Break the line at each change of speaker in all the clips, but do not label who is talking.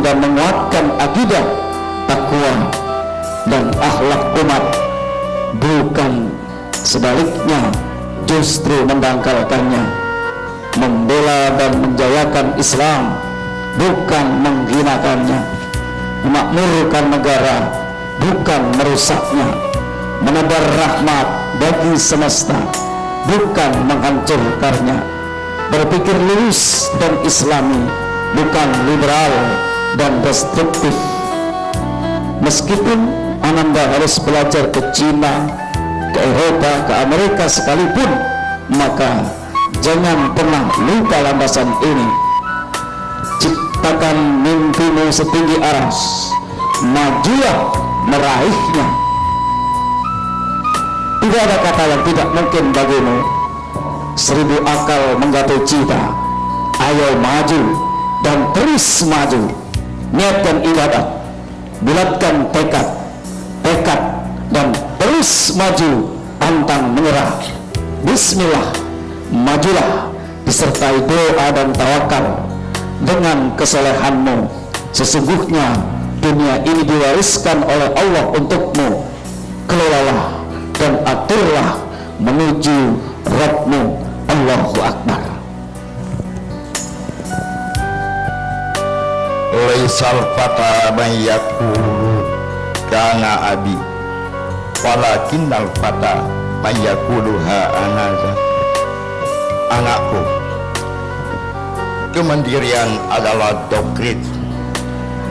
dan menguatkan akidah, takwa dan akhlak umat, bukan sebaliknya justru mendangkalkannya. Membela dan menjayakan Islam, bukan menghinakannya. Memakmurkan negara, bukan merusaknya. Menebar rahmat bagi semesta, bukan menghancurkannya. Berpikir lurus dan islami, bukan liberal dan destruktif. Meskipun Ananda harus belajar ke Cina, ke Eropa, ke Amerika sekalipun, maka jangan pernah lupa landasan ini. Ciptakan mimpimu setinggi aras, majulah meraihnya. Tidak ada kata yang tidak mungkin bagimu. 1000 akal menggapai cita. Ayo maju dan terus maju. Niatkan ibadah, bulatkan tekad dan terus maju, pantang menyerah. Bismillah, majulah disertai doa dan tawakal. Dengan kesolehanmu, sesungguhnya dunia ini diwariskan oleh Allah untukmu. Kelolalah dan aturlah menuju Rabbmu. Allahu Akbar.
Laisal fata man yaqulu kana abi walakinnal fata man yaqulu ha anaza. Anakku, kemandirian adalah doktrin,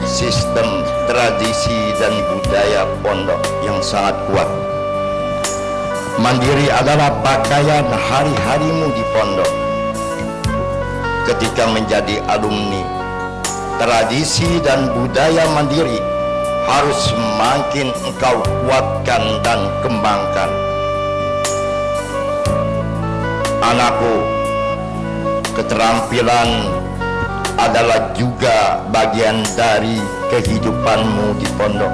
sistem, tradisi dan budaya pondok yang sangat kuat. Mandiri adalah pakaian hari-harimu di pondok. Ketika menjadi alumni, tradisi dan budaya mandiri harus semakin engkau kuatkan dan kembangkan. Anakku, keterampilan adalah juga bagian dari kehidupanmu di pondok.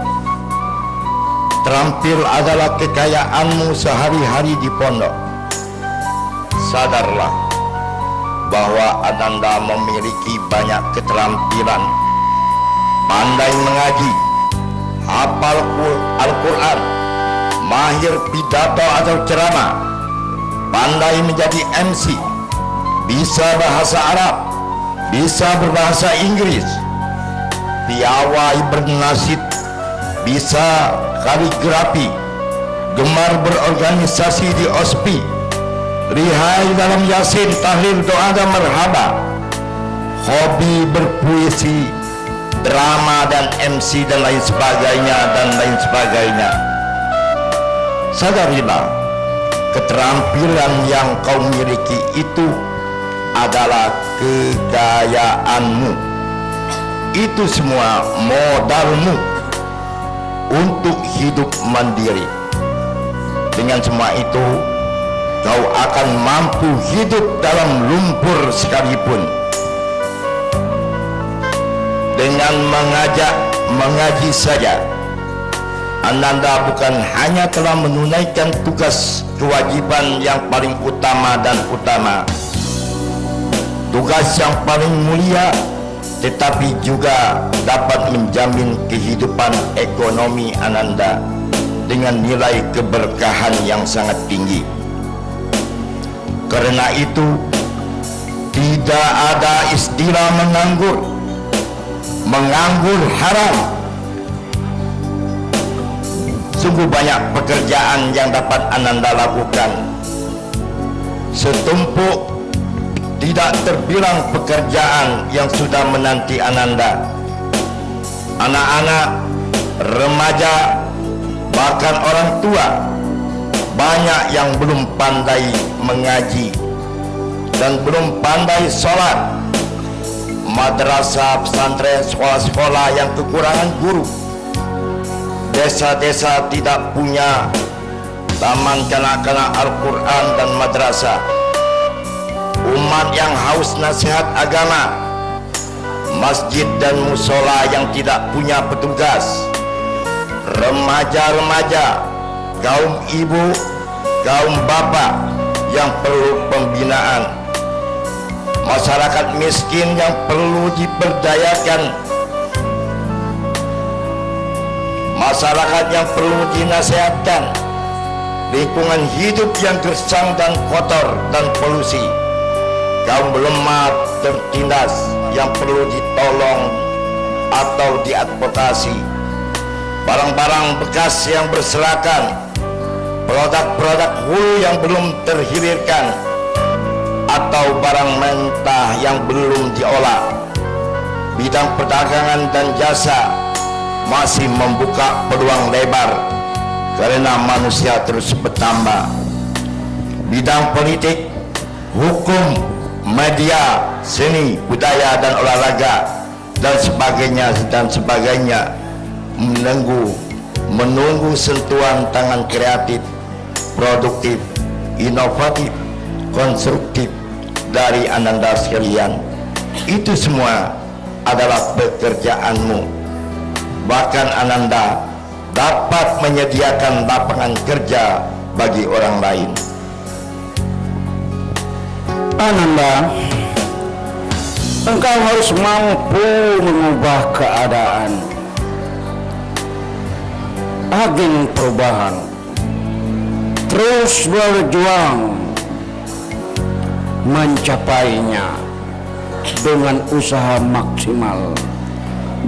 Terampil adalah kekayaanmu sehari-hari di pondok. Sadarlah bahwa Ananda memiliki banyak keterampilan. Pandai mengaji, hafal Al-Quran, mahir pidato atau ceramah, pandai menjadi MC, bisa bahasa Arab, bisa berbahasa Inggris, piawai bernasib, bisa kaligrafi, gemar berorganisasi di OSPI, lihai dalam yasin, tahlil, doa dan merhaba, hobi berpuisi, drama dan MC dan lain sebagainya. Sadarilah, keterampilan yang kau miliki itu adalah kegayaanmu. Itu semua modalmu untuk hidup mandiri. Dengan semua itu, kau akan mampu hidup dalam lumpur sekalipun. Dengan mengaji saja, Ananda bukan hanya telah menunaikan tugas kewajiban yang paling utama, tugas yang paling mulia, tetapi juga dapat menjamin kehidupan ekonomi Ananda dengan nilai keberkahan yang sangat tinggi. Karena itu, tidak ada istilah menganggur haram. Sungguh banyak pekerjaan yang dapat Ananda lakukan. Setumpuk tidak terbilang pekerjaan yang sudah menanti Ananda. Anak-anak, remaja, bahkan orang tua, banyak yang belum pandai mengaji dan belum pandai sholat. Madrasah, pesantren, sekolah-sekolah yang kekurangan guru. Desa-desa tidak punya taman kanak-kanak Al-Quran dan madrasah. Umat yang haus nasihat agama, masjid dan musola yang tidak punya petugas, remaja-remaja, kaum ibu, kaum bapak yang perlu pembinaan, masyarakat miskin yang perlu diberdayakan masyarakat yang perlu dinasehatkan, lingkungan hidup yang gersang dan kotor dan polusi, kaum lemah tertindas yang perlu ditolong atau diadvokasi, barang-barang bekas yang berserakan, produk-produk hulu yang belum terhilirkan, atau barang mentah yang belum diolah. Bidang perdagangan dan jasa masih membuka peluang lebar karena manusia terus bertambah. Bidang politik, hukum, media, seni, budaya dan olahraga dan sebagainya menunggu sentuhan tangan kreatif, produktif, inovatif, konstruktif dari Ananda sekalian. Itu semua adalah pekerjaanmu. Bahkan Ananda dapat menyediakan lapangan kerja bagi orang lain.
Ananda, engkau harus mampu mengubah keadaan. Agen perubahan terus berjuang mencapainya dengan usaha maksimal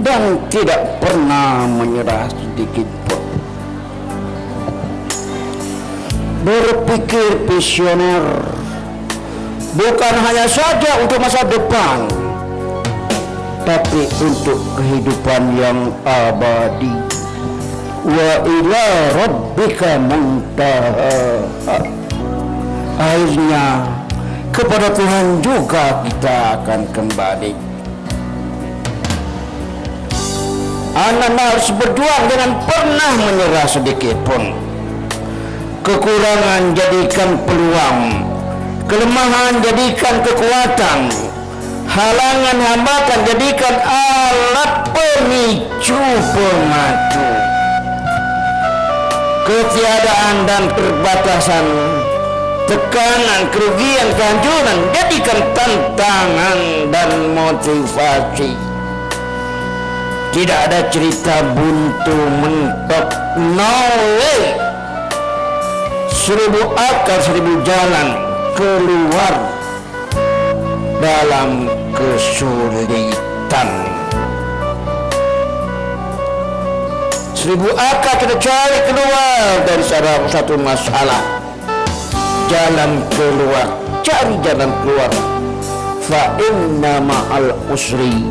dan tidak pernah menyerah sedikit pun. Berpikir visioner bukan hanya saja untuk masa depan, tapi untuk kehidupan yang abadi. Wa ila rabbika muntaha. Akhirnya kepada Tuhan juga kita akan kembali. Ananda harus berjuang dengan pernah menyerah sedikit pun. Kekurangan jadikan peluang, kelemahan jadikan kekuatan, halangan hambatan jadikan alat pemicu pemacu. Ketiadaan dan perbatasan, tekanan, kerugian, kehancuran jadikan tantangan dan motivasi. Tidak ada cerita buntu mentok, no way. 1000 akal 1000 jalan keluar dalam kesulitan. 1000 akal kita cari keluar dari satu masalah. Jalan keluar, cari jalan keluar. Fa inna ma'al usri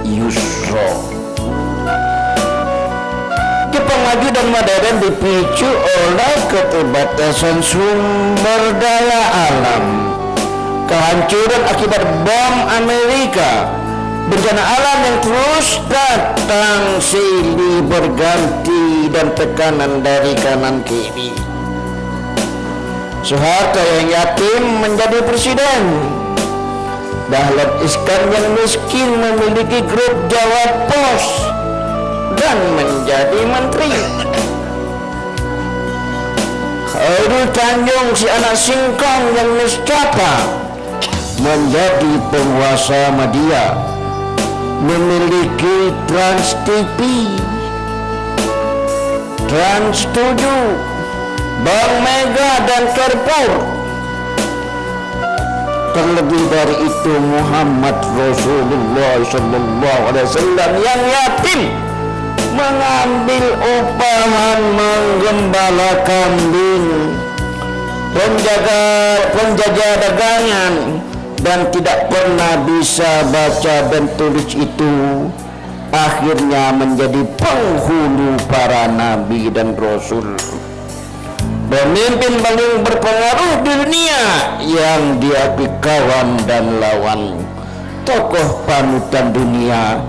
yusra. Maju dan modern dipicu oleh keterbatasan sumber daya alam, kehancuran akibat bom Amerika, bencana alam yang terus datang silih berganti dan tekanan dari kanan kiri. Soeharto yang yatim menjadi presiden, Dahlan Iskan yang miskin memiliki grup Jawa Pos dan menjadi menteri. Khairul Tanjung si anak singkong yang nistapa menjadi penguasa media, memiliki Trans TV, Trans 7, Bank Mega dan Carrefour. Terlebih dari itu Muhammad Rasulullah SAW yang yatim mengambil upahan menggembala kambing, penjaga dagangan, dan tidak pernah bisa baca dan tulis itu. Akhirnya menjadi penghulu para nabi dan rasul, pemimpin paling berpengaruh di dunia yang diakui kawan dan lawan, tokoh panutan dunia,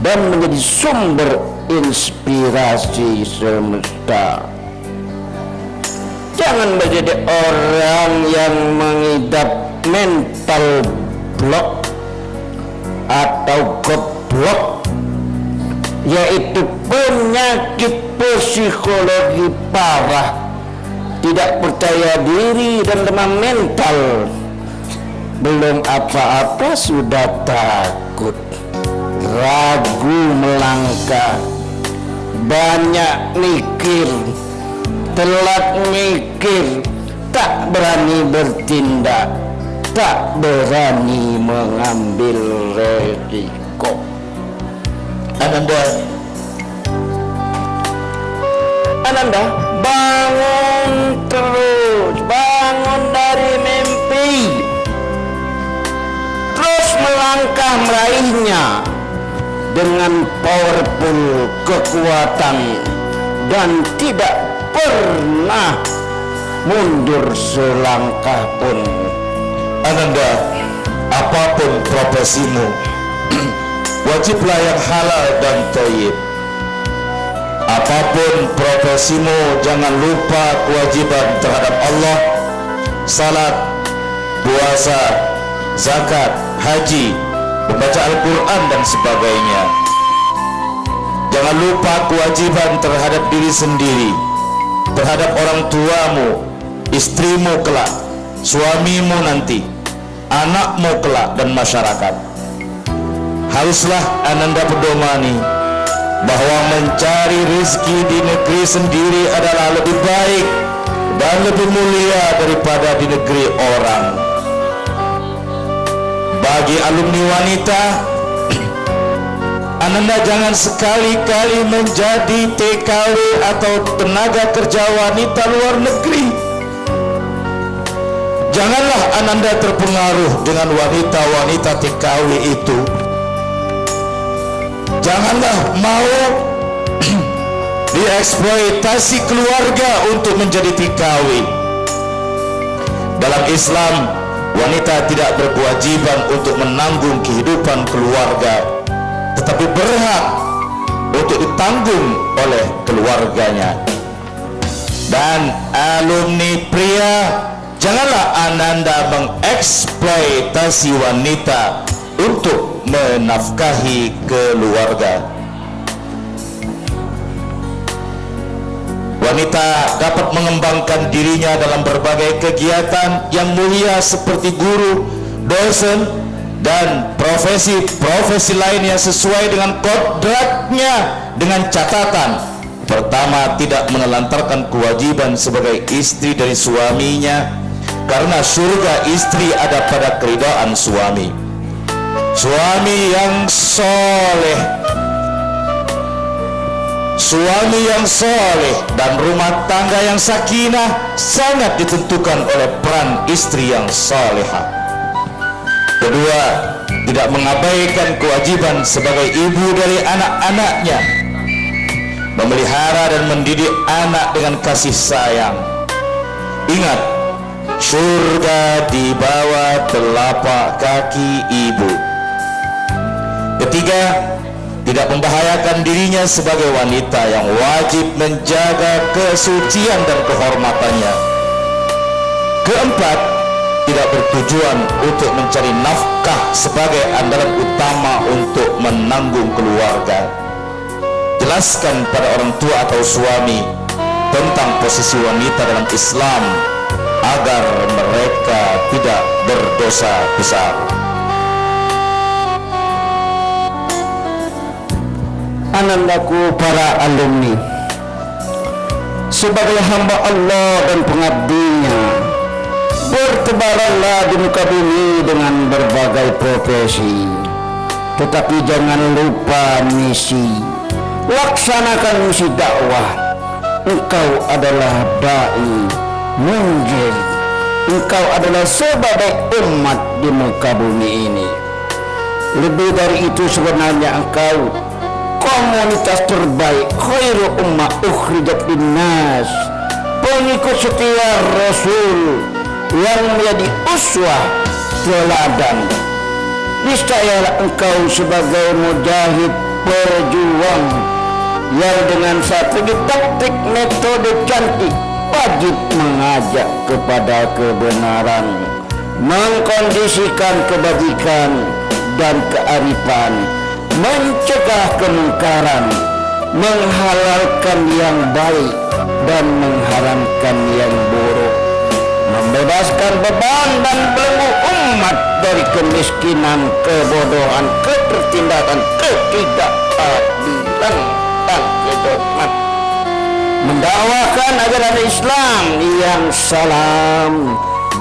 dan menjadi sumber inspirasi semesta. Jangan menjadi orang yang mengidap mental block atau goblok, yaitu penyakit psikologi parah, tidak percaya diri dan lemah mental. Belum apa-apa sudah takut, ragu melangkah, banyak mikir, telat mikir, tak berani bertindak, tak berani mengambil resiko. Ananda, bangun terus, bangun dari mimpi, terus melangkah meraihnya dengan powerful kekuatan dan tidak pernah mundur selangkah pun.
Ananda, apapun profesimu, wajiblah yang halal dan thayyib. Apapun profesimu, jangan lupa kewajiban terhadap Allah, salat, puasa, zakat, haji, membaca Al-Quran dan sebagainya. Jangan lupa kewajiban terhadap diri sendiri, terhadap orang tuamu, istrimu kelak, suamimu nanti, anakmu kelak, dan masyarakat. Haruslah Ananda pedomani bahwa mencari rezeki di negeri sendiri adalah lebih baik dan lebih mulia daripada di negeri orang. Bagi alumni wanita, Ananda jangan sekali-kali menjadi TKW atau tenaga kerja wanita luar negeri. Janganlah Ananda terpengaruh dengan wanita-wanita TKW itu. Janganlah mau dieksploitasi keluarga untuk menjadi TKW. Dalam Islam, wanita tidak berkewajiban untuk menanggung kehidupan keluarga, tetapi berhak untuk ditanggung oleh keluarganya. Dan alumni pria, janganlah Ananda mengeksploitasi wanita untuk menafkahi keluarga. Wanita dapat mengembangkan dirinya dalam berbagai kegiatan yang mulia seperti guru, dosen, dan profesi-profesi lain yang sesuai dengan kodratnya, dengan catatan: pertama, tidak menelantarkan kewajiban sebagai istri dari suaminya, karena surga istri ada pada keridhaan suami. Suami yang soleh dan rumah tangga yang sakinah sangat ditentukan oleh peran istri yang salehah. Kedua, tidak mengabaikan kewajiban sebagai ibu dari anak-anaknya, memelihara dan mendidik anak dengan kasih sayang. Ingat, surga di bawah telapak kaki ibu. Ketiga, tidak membahayakan dirinya sebagai wanita yang wajib menjaga kesucian dan kehormatannya. Keempat, tidak bertujuan untuk mencari nafkah sebagai andalan utama untuk menanggung keluarga. Jelaskan pada orang tua atau suami tentang posisi wanita dalam Islam agar mereka tidak berdosa besar.
Anandaku para alumni, sebagai hamba Allah dan pengabdinya, bertebaranlah di muka bumi dengan berbagai profesi, tetapi jangan lupa misi. Laksanakan misi dakwah. Engkau adalah dai, munjir. Engkau adalah sebagai umat di muka bumi ini. Lebih dari itu, sebenarnya engkau komunitas terbaik, khairu ummah ukhrijat linnas, pengikut setia Rasul yang menjadi uswah teladan. Niscayalah engkau sebagai mujahid berjuang yang dengan strategi taktik metode cantik wajib mengajak kepada kebenaran, mengkondisikan kebajikan dan kearifan, mencegah kemungkaran, menghalalkan yang baik dan mengharamkan yang buruk, membebaskan beban dan belenggu umat dari kemiskinan, kebodohan, ketertindakan, ketidakadilan dan kedokteran. ajaran Islam yang salam,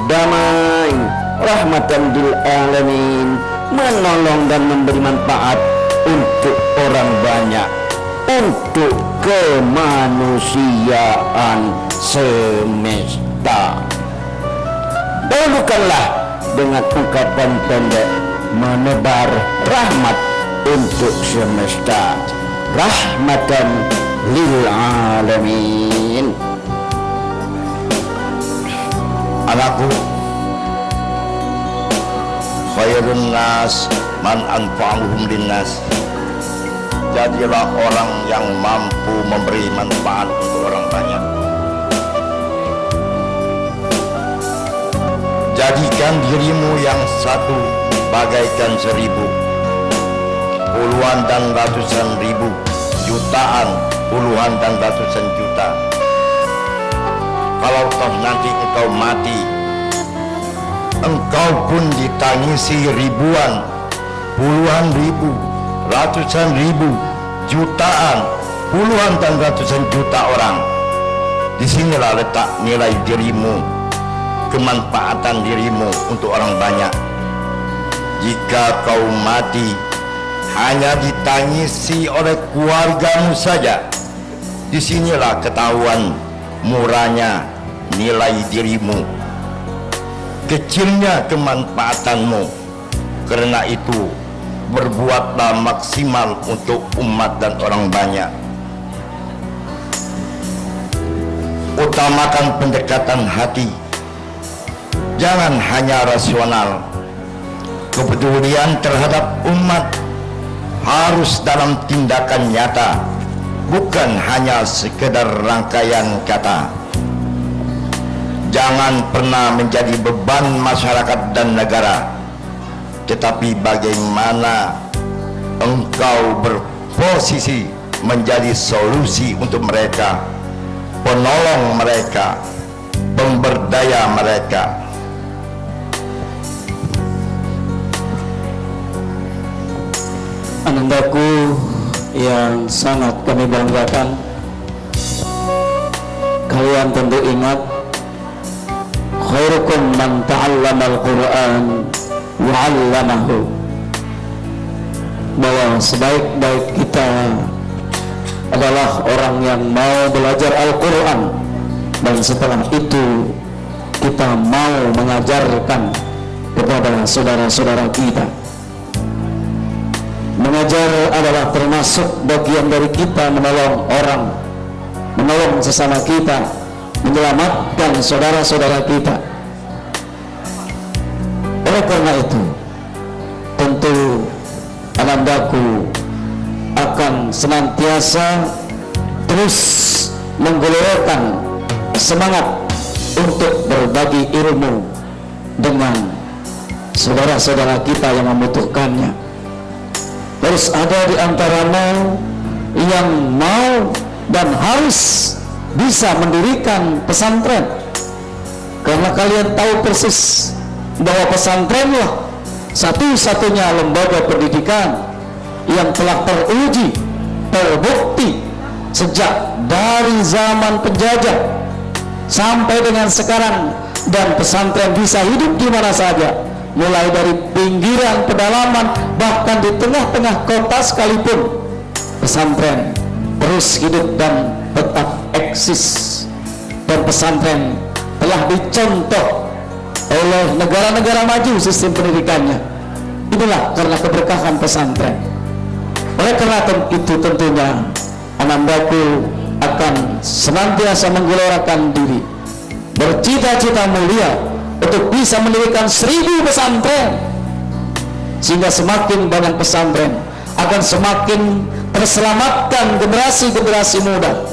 damai, rahmatan lil alamin, menolong dan memberi manfaat untuk orang banyak, untuk kemanusiaan semesta. Dahulukanlah dengan ungkapan pendek menebar rahmat untuk semesta, rahmatan lil alamin.
Anakku, khairun nas man anfa'uhum linnas. Jadilah orang yang mampu memberi manfaat untuk orang banyak. Jadikan dirimu yang satu bagaikan 1000, puluhan dan ratusan ribu, jutaan, puluhan dan ratusan juta. Kalau toh nanti engkau mati, engkau pun ditangisi ribuan, puluhan ribu, ratusan ribu, jutaan, puluhan dan ratusan juta orang. Disinilah letak nilai dirimu, kemanfaatan dirimu untuk orang banyak. Jika kau mati hanya ditangisi oleh keluargamu saja, disinilah ketahuan murahnya nilai dirimu, kecilnya kemanfaatanmu. Karena itu, berbuatlah maksimal untuk umat dan orang banyak. Utamakan pendekatan hati, jangan hanya rasional. Kepedulian terhadap umat harus dalam tindakan nyata, bukan hanya sekedar rangkaian kata. Jangan pernah menjadi beban masyarakat dan negara, tetapi bagaimana engkau berposisi menjadi solusi untuk mereka, penolong mereka, pemberdaya mereka.
Anandaku yang sangat kami banggakan, kalian tentu ingat khairukum man ta'allama al-Quran wa 'allamahu, bahwa sebaik-baik kita adalah orang yang mau belajar Al-Quran dan setelah itu kita mau mengajarkan kepada saudara-saudara kita. Mengajar adalah termasuk bagian dari kita menolong orang, menolong sesama kita, menyelamatkan saudara-saudara kita. Oleh karena itu, tentu anandaku akan senantiasa terus menggelorkan semangat untuk berbagi ilmu dengan saudara-saudara kita yang membutuhkannya. Harus ada di antaramu yang mau dan harus bisa mendirikan pesantren, karena kalian tahu persis bahwa pesantrenlah satu-satunya lembaga pendidikan yang telah teruji, terbukti sejak dari zaman penjajah sampai dengan sekarang, dan pesantren bisa hidup di mana saja, mulai dari pinggiran, pedalaman, bahkan di tengah-tengah kota sekalipun. Pesantren terus hidup dan tetap eksis, dan pesantren telah dicontoh oleh negara-negara maju sistem pendidikannya. Inilah karena keberkahan pesantren. Oleh karena itu tentunya anandaku akan senantiasa menggelorakan diri, bercita-cita mulia untuk bisa mendirikan 1000 pesantren, sehingga semakin banyak pesantren akan semakin terselamatkan generasi-generasi muda.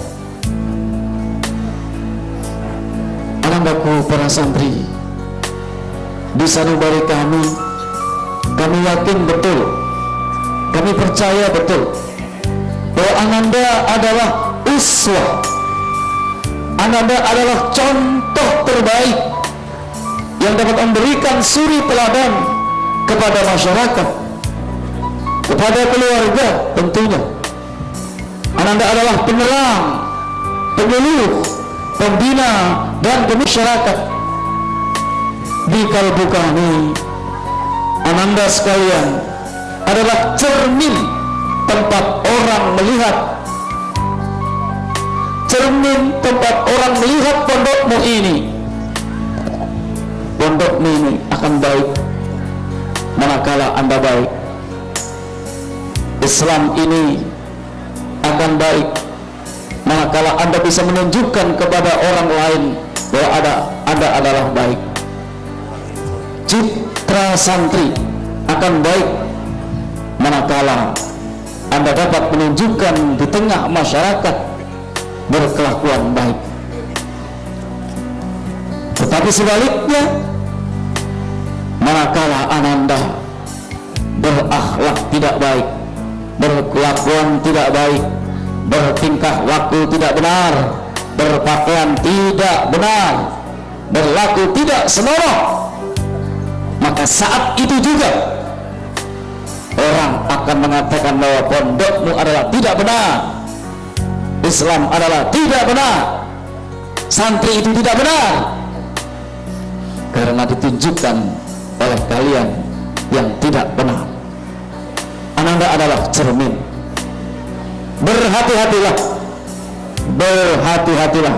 Anandaku para santri, di sanubari kami yakin betul, kami percaya betul bahwa Ananda adalah uswah, Ananda adalah contoh terbaik yang dapat memberikan suri teladan kepada masyarakat, kepada keluarga tentunya. Ananda adalah penerang, penyuluh, pembina dan masyarakat di kalbu kami. Ananda sekalian, adalah cermin tempat orang melihat, cermin tempat orang melihat pondokmu ini. Pondokmu ini akan baik manakala Anda baik. Islam ini akan baik manakala Anda bisa menunjukkan kepada orang lain bahwa Anda adalah baik. Citra santri akan baik manakala Anda dapat menunjukkan di tengah masyarakat berkelakuan baik. Tetapi sebaliknya, manakala Ananda berakhlak tidak baik, berkelakuan tidak baik, bertingkah laku tidak benar, berpakaian tidak benar, berlaku tidak senonoh, maka saat itu juga orang akan mengatakan bahwa pondokmu adalah tidak benar, Islam adalah tidak benar, santri itu tidak benar, karena ditunjukkan oleh kalian yang tidak benar. Ananda adalah cermin. Berhati-hatilah, berhati-hatilah,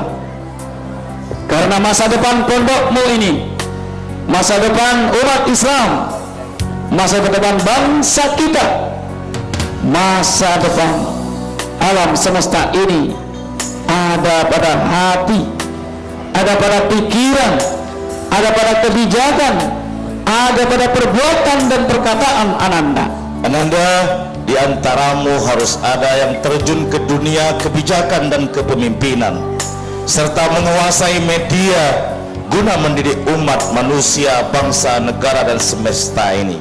karena masa depan pondokmu ini, masa depan umat Islam, masa depan bangsa kita, masa depan alam semesta ini ada pada hati, ada pada pikiran, ada pada kebijakan, ada pada perbuatan dan perkataan Ananda.
Ananda, di antaramu harus ada yang terjun ke dunia kebijakan dan kepemimpinan, serta menguasai media guna mendidik umat manusia, bangsa, negara, dan semesta ini.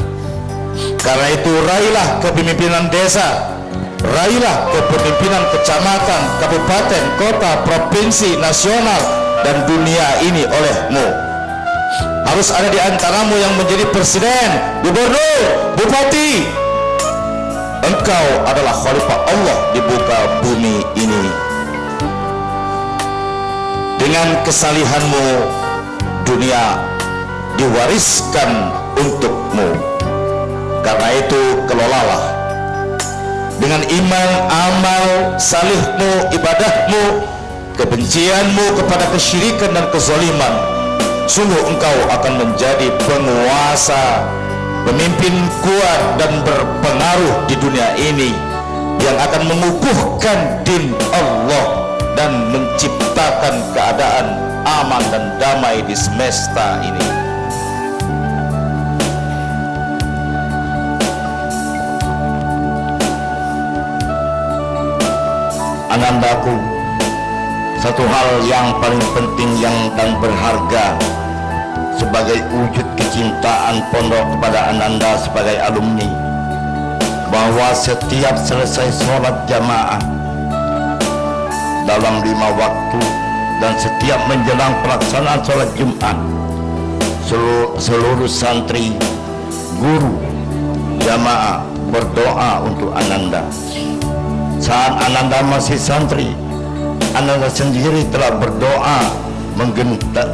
Karena itu, raihlah kepemimpinan desa, raihlah kepemimpinan kecamatan, kabupaten, kota, provinsi, nasional, dan dunia ini olehmu. Harus ada di antaramu yang menjadi presiden, gubernur, bupati. Engkau adalah khalifah Allah di muka bumi ini. Dengan kesalihanmu, dunia diwariskan untukmu. Karena itu, kelolalah dengan iman, amal, salihmu, ibadahmu, kebencianmu kepada kesyirikan dan kezaliman. Sungguh engkau akan menjadi penguasa, pemimpin kuat dan berpengaruh di dunia ini, yang akan mengukuhkan din Allah dan menciptakan keadaan aman dan damai di semesta ini.
Anandaku, satu hal yang paling penting dan berharga sebagai wujud kecintaan pondok kepada Ananda sebagai alumni, bahwa setiap selesai sholat jamaah dalam 5 waktu dan setiap menjelang pelaksanaan sholat Jumat, seluruh santri, guru, jamaah berdoa untuk Ananda. Saat Ananda masih santri, Ananda sendiri telah berdoa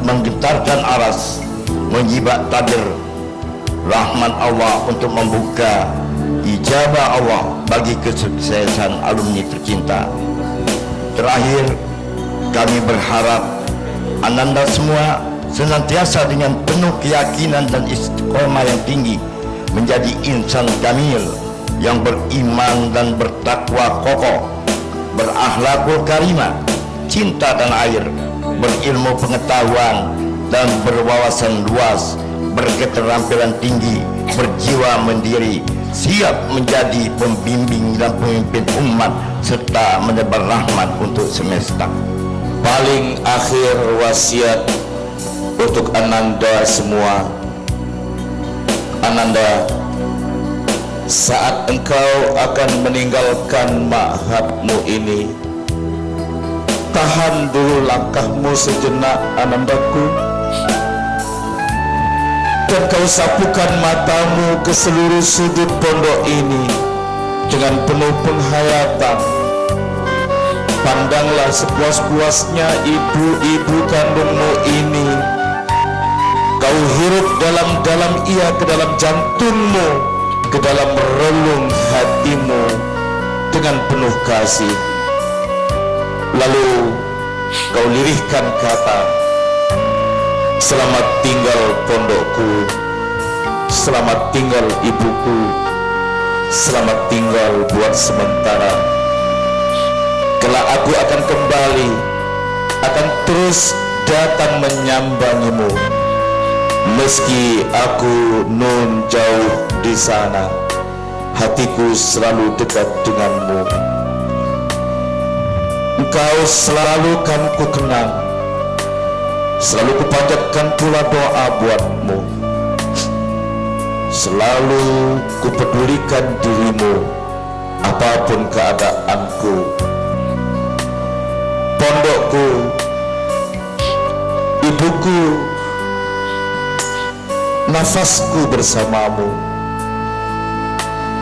menggentarkan aras, menjibat tabir rahmat Allah untuk membuka ijabah Allah bagi kesuksesan alumni tercinta. Terakhir, kami berharap Ananda semua senantiasa dengan penuh keyakinan dan istiqomah yang tinggi menjadi insan kamil yang beriman dan bertakwa kokoh, berakhlakul karimah, cinta tanah air, berilmu pengetahuan dan berwawasan luas, berketerampilan tinggi, berjiwa mandiri, siap menjadi pembimbing dan pemimpin umat serta menebar rahmat untuk semesta.
Paling akhir wasiat untuk Ananda semua. Ananda, saat engkau akan meninggalkan ma'hadmu ini, tahan dulu langkahmu sejenak, Anandaku, dan kau sapukan matamu ke seluruh sudut pondok ini dengan penuh penghayatan, Pandanglah sepuas-puasnya ibu-ibu kandungmu ini. Kau hirup dalam-dalam ia ke dalam jantungmu, ke dalam relung hatimu dengan penuh kasih. Lalu kau lirihkan kata, selamat tinggal pondokku, selamat tinggal ibuku, selamat tinggal buat sementara. Kelak aku akan kembali, akan terus datang menyambangimu. Meski aku nun jauh di sana, hatiku selalu dekat denganmu. Engkau selalu kan ku kenang, selalu kupanjatkan pula doa buatmu. Selalu kupedulikan dirimu, apapun keadaanku. Pondokku, ibuku, nafasku bersamamu.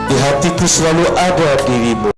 Di hatiku selalu ada dirimu.